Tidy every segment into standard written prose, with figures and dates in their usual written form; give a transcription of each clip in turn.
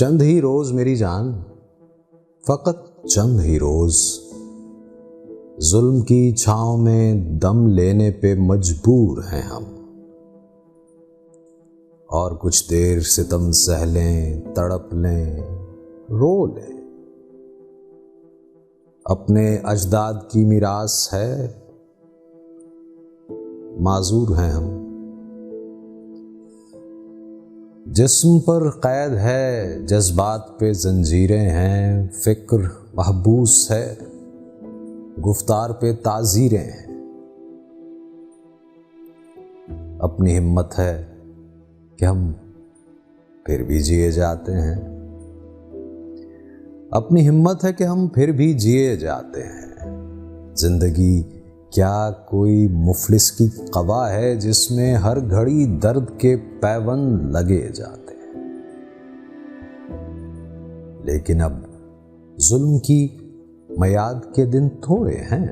चंद ही रोज मेरी जान, फकत चंद ही रोज जुल्म की छांव में दम लेने पे मजबूर हैं हम। और कुछ देर सितम सह लें, तड़प लें, रो लें। अपने अजदाद की मीरास है, माजूर हैं हम। जिस्म पर कैद है, जज्बात पे जंजीरें हैं, फिक्र महबूस है, गुफ्तार पे ताजीरें हैं। अपनी हिम्मत है कि हम फिर भी जिए जाते हैं। अपनी हिम्मत है कि हम फिर भी जिए जाते हैं। जिंदगी क्या कोई मुफलिस की क़वा है जिसमें हर घड़ी दर्द के पैबंद लगे जाते हैं। लेकिन अब जुल्म की मयाद के दिन थोड़े हैं।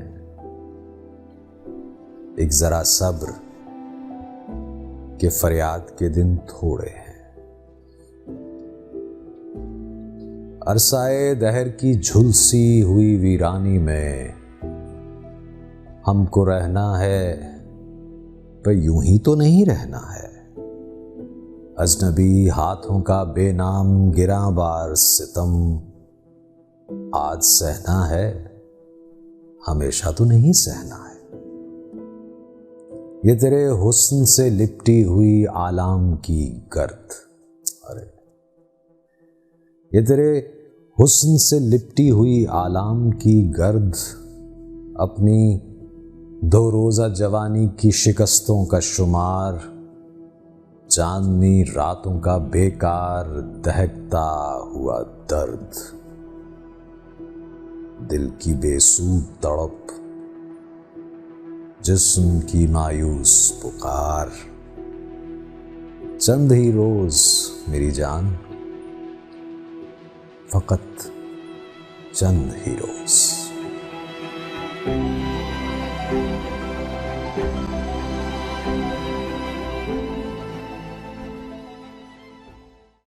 एक जरा सब्र के फरियाद के दिन थोड़े हैं। अरसाए दहर की झुलसी हुई वीरानी में हमको रहना है, पर यूं ही तो नहीं रहना है। अजनबी हाथों का बेनाम गिरा बार सितम आज सहना है, हमेशा तो नहीं सहना है। ये तेरे हुस्न से लिपटी हुई आलाम की गर्द, अरे ये तेरे हुस्न से लिपटी हुई आलाम की गर्द अपनी दो रोज़ा जवानी की शिकस्तों का शुमार, चांदनी रातों का बेकार दहकता हुआ दर्द, दिल की बेसूद तड़प, जिस्म की मायूस पुकार। चंद ही रोज मेरी जान, फकत चंद ही रोज।